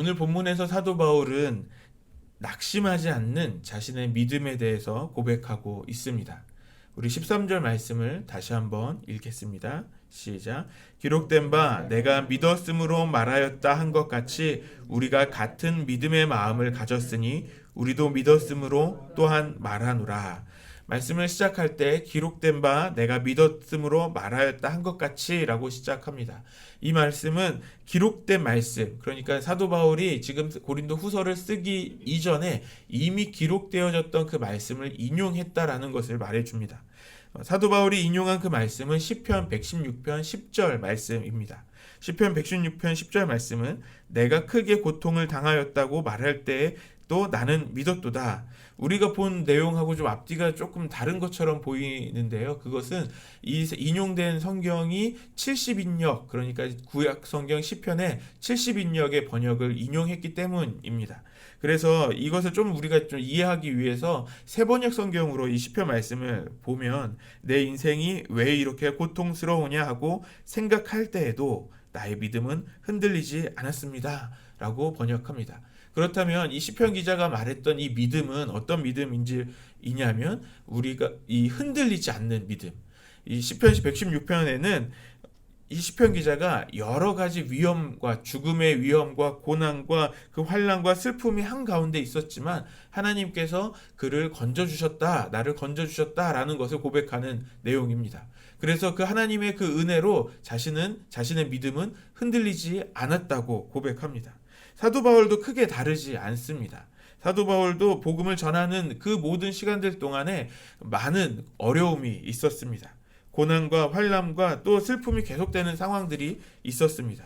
오늘 본문에서 사도 바울은 낙심하지 않는 자신의 믿음에 대해서 고백하고 있습니다. 우리 13절 말씀을 다시 한번 읽겠습니다. 시작. 기록된 바 내가 믿었으므로 말하였다 한 것 같이 우리가 같은 믿음의 마음을 가졌으니 우리도 믿었으므로 또한 말하노라. 말씀을 시작할 때 기록된 바 내가 믿었으므로 말하였다 한 것 같이 라고 시작합니다. 이 말씀은 기록된 말씀, 그러니까 사도 바울이 지금 고린도 후서를 쓰기 이전에 이미 기록되어졌던 그 말씀을 인용했다라는 것을 말해줍니다. 사도 바울이 인용한 그 말씀은 시편 116편 10절 말씀입니다. 시편 116편 10절 말씀은 내가 크게 고통을 당하였다고 말할 때에 또 나는 믿었도다. 우리가 본 내용하고 좀 앞뒤가 조금 다른 것처럼 보이는데요. 그것은 이 인용된 성경이 70인역, 그러니까 구약 성경 시편의 70인역의 번역을 인용했기 때문입니다. 그래서 이것을 좀 우리가 좀 이해하기 위해서 세번역 성경으로 이 시편 말씀을 보면 내 인생이 왜 이렇게 고통스러우냐 하고 생각할 때에도 나의 믿음은 흔들리지 않았습니다. 라고 번역합니다. 그렇다면 이 시편 기자가 말했던 이 믿음은 어떤 믿음이냐면 우리가 이 흔들리지 않는 믿음. 이 시편 116편에는 이 시편 기자가 여러 가지 위험과 죽음의 위험과 고난과 그 환난과 슬픔이 한가운데 있었지만 하나님께서 그를 건져주셨다, 나를 건져주셨다라는 것을 고백하는 내용입니다. 그래서 그 하나님의 그 은혜로 자신의 믿음은 흔들리지 않았다고 고백합니다. 사도 바울도 크게 다르지 않습니다. 사도 바울도 복음을 전하는 그 모든 시간들 동안에 많은 어려움이 있었습니다. 고난과 환난과 또 슬픔이 계속되는 상황들이 있었습니다.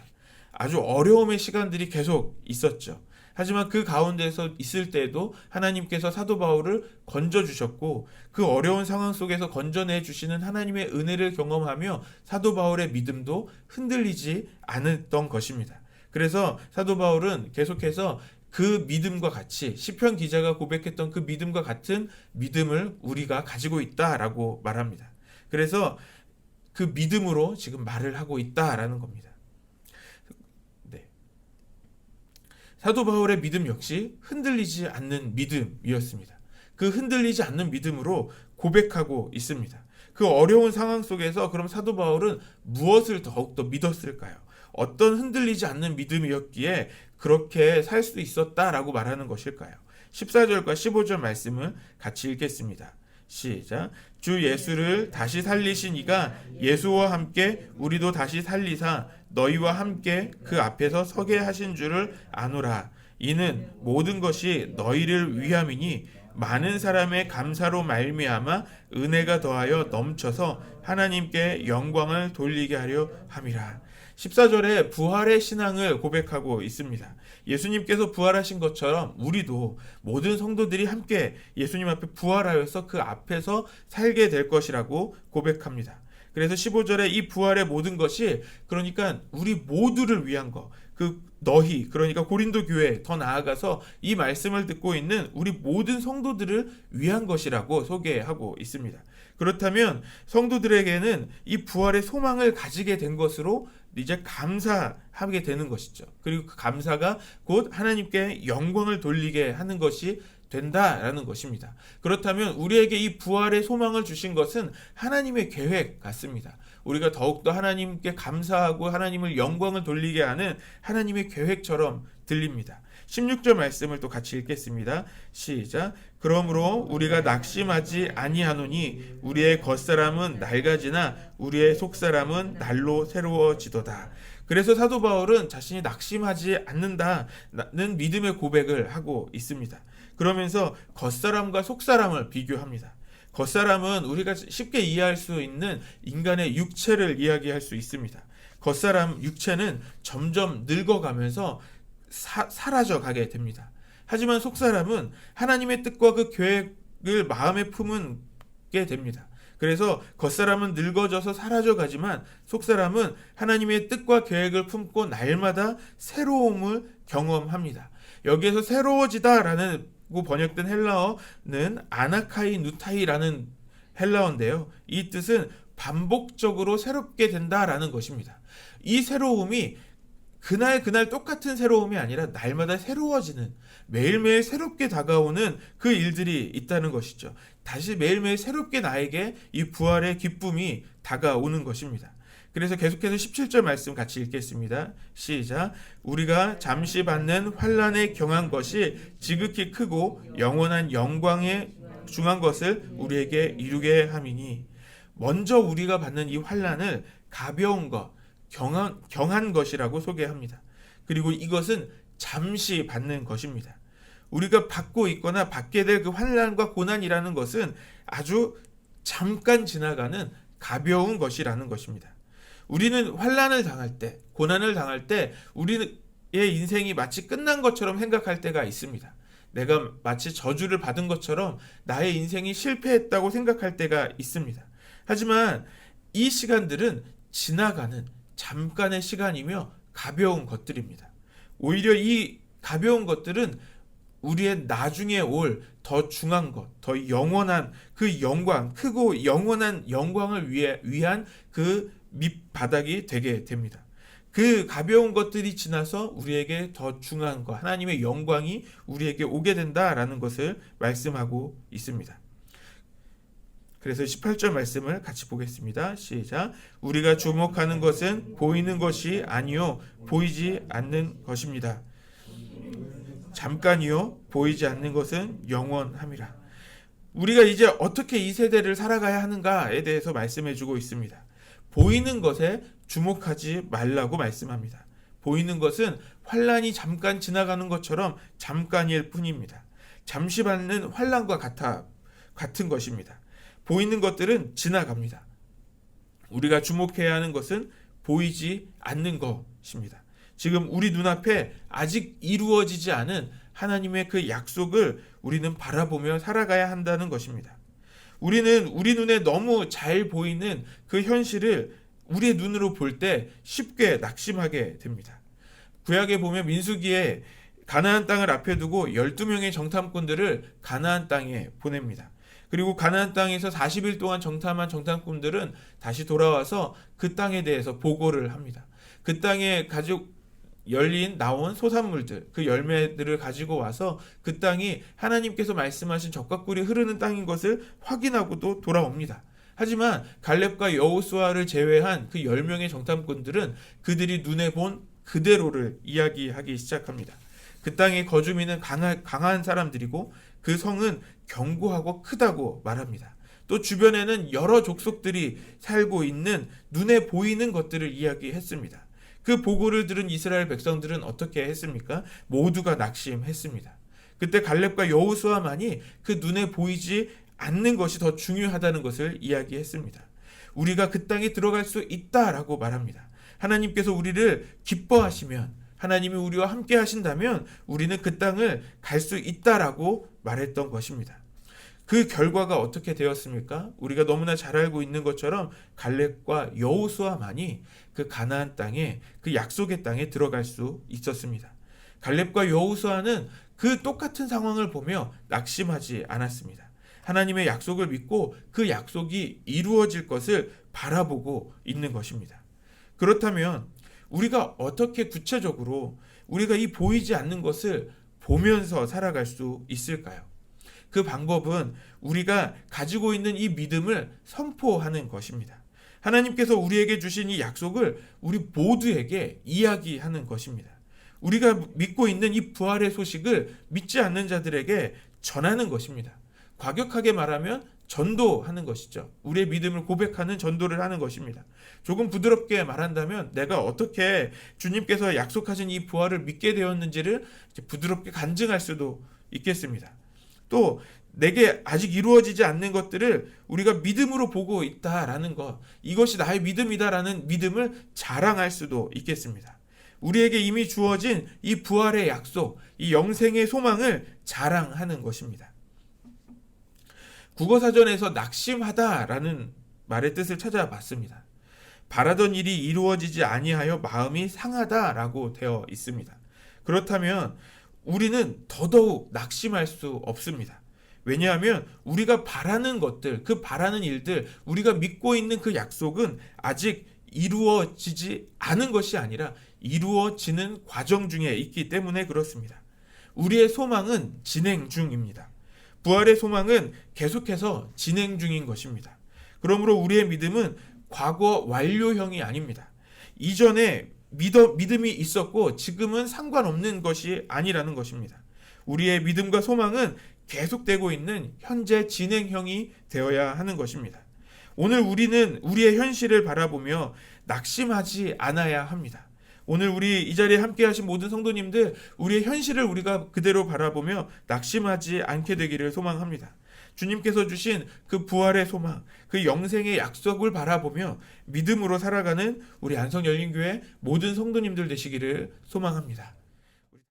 아주 어려움의 시간들이 계속 있었죠. 하지만 그 가운데서 있을 때에도 하나님께서 사도 바울을 건져주셨고 그 어려운 상황 속에서 건져내 주시는 하나님의 은혜를 경험하며 사도 바울의 믿음도 흔들리지 않았던 것입니다. 그래서 사도 바울은 계속해서 그 믿음과 같이 시편 기자가 고백했던 그 믿음과 같은 믿음을 우리가 가지고 있다라고 말합니다. 그래서 그 믿음으로 지금 말을 하고 있다라는 겁니다. 네. 사도 바울의 믿음 역시 흔들리지 않는 믿음이었습니다. 그 흔들리지 않는 믿음으로 고백하고 있습니다. 그 어려운 상황 속에서 그럼 사도 바울은 무엇을 더욱더 믿었을까요? 어떤 흔들리지 않는 믿음이었기에 그렇게 살 수 있었다라고 말하는 것일까요? 14절과 15절 말씀을 같이 읽겠습니다. 시작. 주 예수를 다시 살리신 이가 예수와 함께 우리도 다시 살리사 너희와 함께 그 앞에서 서게 하신 줄을 아노라. 이는 모든 것이 너희를 위함이니 많은 사람의 감사로 말미암아 은혜가 더하여 넘쳐서 하나님께 영광을 돌리게 하려 함이라. 14절에 부활의 신앙을 고백하고 있습니다. 예수님께서 부활하신 것처럼 우리도 모든 성도들이 함께 예수님 앞에 부활하여서 그 앞에서 살게 될 것이라고 고백합니다. 그래서 15절에 이 부활의 모든 것이 그러니까 우리 모두를 위한 것, 그 너희 그러니까 고린도 교회 더 나아가서 이 말씀을 듣고 있는 우리 모든 성도들을 위한 것이라고 소개하고 있습니다. 그렇다면 성도들에게는 이 부활의 소망을 가지게 된 것으로 이제 감사하게 되는 것이죠. 그리고 그 감사가 곧 하나님께 영광을 돌리게 하는 것이 된다라는 것입니다. 그렇다면 우리에게 이 부활의 소망을 주신 것은 하나님의 계획 같습니다. 우리가 더욱더 하나님께 감사하고 하나님을 영광을 돌리게 하는 하나님의 계획처럼 들립니다. 16절 말씀을 또 같이 읽겠습니다. 시작. 그러므로 우리가 낙심하지 아니하노니 우리의 겉사람은 낡아지나 우리의 속사람은 날로 새로워지도다. 그래서 사도 바울은 자신이 낙심하지 않는다는 믿음의 고백을 하고 있습니다. 그러면서 겉사람과 속사람을 비교합니다. 겉사람은 우리가 쉽게 이해할 수 있는 인간의 육체를 이야기할 수 있습니다. 겉사람 육체는 점점 늙어가면서 사라져 가게 됩니다. 하지만 속사람은 하나님의 뜻과 그 계획을 마음에 품게 됩니다. 그래서 겉사람은 늙어져서 사라져 가지만 속사람은 하나님의 뜻과 계획을 품고 날마다 새로움을 경험합니다. 여기에서 새로워지다라는 번역된 헬라어는 아나카이 누타이라는 헬라어인데요. 이 뜻은 반복적으로 새롭게 된다라는 것입니다. 이 새로움이 그날 똑같은 새로움이 아니라 날마다 새로워지는, 매일매일 새롭게 다가오는 그 일들이 있다는 것이죠. 다시 매일매일 새롭게 나에게 이 부활의 기쁨이 다가오는 것입니다. 그래서 계속해서 17절 말씀 같이 읽겠습니다. 시작. 우리가 잠시 받는 환난에 경한 것이 지극히 크고 영원한 영광에 중한 것을 우리에게 이루게 함이니, 먼저 우리가 받는 이 환난을 가벼운 것, 경한 것이라고 소개합니다. 그리고 이것은 잠시 받는 것입니다. 우리가 받고 있거나 받게 될 그 환난과 고난이라는 것은 아주 잠깐 지나가는 가벼운 것이라는 것입니다. 우리는 환난을 당할 때, 고난을 당할 때 우리의 인생이 마치 끝난 것처럼 생각할 때가 있습니다. 내가 마치 저주를 받은 것처럼 나의 인생이 실패했다고 생각할 때가 있습니다. 하지만 이 시간들은 지나가는 잠깐의 시간이며 가벼운 것들입니다. 오히려 이 가벼운 것들은 우리의 나중에 올 더 중한 것, 더 영원한 그 영광, 크고 영원한 영광을 위한 그 밑바닥이 되게 됩니다. 그 가벼운 것들이 지나서 우리에게 더 중한 것, 하나님의 영광이 우리에게 오게 된다라는 것을 말씀하고 있습니다. 그래서 18절 말씀을 같이 보겠습니다. 시작. 우리가 주목하는 것은 보이는 것이 아니요 보이지 않는 것입니다. 잠깐이요 보이지 않는 것은 영원함이라. 우리가 이제 어떻게 이 세대를 살아가야 하는가에 대해서 말씀해주고 있습니다. 보이는 것에 주목하지 말라고 말씀합니다. 보이는 것은 환난이 잠깐 지나가는 것처럼 잠깐일 뿐입니다. 잠시 받는 환난과 같은 것입니다. 보이는 것들은 지나갑니다. 우리가 주목해야 하는 것은 보이지 않는 것입니다. 지금 우리 눈앞에 아직 이루어지지 않은 하나님의 그 약속을 우리는 바라보며 살아가야 한다는 것입니다. 우리는 우리 눈에 너무 잘 보이는 그 현실을 우리의 눈으로 볼 때 쉽게 낙심하게 됩니다. 구약에 보면 민수기에 가나안 땅을 앞에 두고 12명의 정탐꾼들을 가나안 땅에 보냅니다. 그리고 가나안 땅에서 40일 동안 정탐한 정탐꾼들은 다시 돌아와서 그 땅에 대해서 보고를 합니다. 그 땅에 나온 소산물들, 그 열매들을 가지고 와서 그 땅이 하나님께서 말씀하신 젖과 꿀이 흐르는 땅인 것을 확인하고도 돌아옵니다. 하지만 갈렙과 여호수아를 제외한 그 10명의 정탐꾼들은 그들이 눈에 본 그대로를 이야기하기 시작합니다. 그 땅의 거주민은 강한 사람들이고 그 성은 견고하고 크다고 말합니다. 또 주변에는 여러 족속들이 살고 있는 눈에 보이는 것들을 이야기했습니다. 그 보고를 들은 이스라엘 백성들은 어떻게 했습니까? 모두가 낙심했습니다. 그때 갈렙과 여호수아만이 그 눈에 보이지 않는 것이 더 중요하다는 것을 이야기했습니다. 우리가 그 땅에 들어갈 수 있다라고 말합니다. 하나님께서 우리를 기뻐하시면, 하나님이 우리와 함께 하신다면 우리는 그 땅을 갈 수 있다라고 말했던 것입니다. 그 결과가 어떻게 되었습니까? 우리가 너무나 잘 알고 있는 것처럼 갈렙과 여호수아만이 그 가나안 땅에, 그 약속의 땅에 들어갈 수 있었습니다. 갈렙과 여호수아는 그 똑같은 상황을 보며 낙심하지 않았습니다. 하나님의 약속을 믿고 그 약속이 이루어질 것을 바라보고 있는 것입니다. 그렇다면 우리가 어떻게 구체적으로 우리가 이 보이지 않는 것을 보면서 살아갈 수 있을까요? 그 방법은 우리가 가지고 있는 이 믿음을 선포하는 것입니다. 하나님께서 우리에게 주신 이 약속을 우리 모두에게 이야기하는 것입니다. 우리가 믿고 있는 이 부활의 소식을 믿지 않는 자들에게 전하는 것입니다. 과격하게 말하면 전도하는 것이죠. 우리의 믿음을 고백하는 전도를 하는 것입니다. 조금 부드럽게 말한다면 내가 어떻게 주님께서 약속하신 이 부활을 믿게 되었는지를 부드럽게 간증할 수도 있겠습니다. 또 내게 아직 이루어지지 않는 것들을 우리가 믿음으로 보고 있다라는 것, 이것이 나의 믿음이다라는 믿음을 자랑할 수도 있겠습니다. 우리에게 이미 주어진 이 부활의 약속, 이 영생의 소망을 자랑하는 것입니다. 국어사전에서 낙심하다라는 말의 뜻을 찾아봤습니다. 바라던 일이 이루어지지 아니하여 마음이 상하다라고 되어 있습니다. 그렇다면 우리는 더더욱 낙심할 수 없습니다. 왜냐하면 우리가 바라는 것들, 그 바라는 일들, 우리가 믿고 있는 그 약속은 아직 이루어지지 않은 것이 아니라 이루어지는 과정 중에 있기 때문에 그렇습니다. 우리의 소망은 진행 중입니다. 부활의 소망은 계속해서 진행 중인 것입니다. 그러므로 우리의 믿음은 과거 완료형이 아닙니다. 이전에 믿음이 있었고 지금은 상관없는 것이 아니라는 것입니다. 우리의 믿음과 소망은 계속되고 있는 현재 진행형이 되어야 하는 것입니다. 오늘 우리는 우리의 현실을 바라보며 낙심하지 않아야 합니다. 오늘 우리 이 자리에 함께 하신 모든 성도님들, 우리의 현실을 우리가 그대로 바라보며 낙심하지 않게 되기를 소망합니다. 주님께서 주신 그 부활의 소망, 그 영생의 약속을 바라보며 믿음으로 살아가는 우리 안성열린교회 모든 성도님들 되시기를 소망합니다.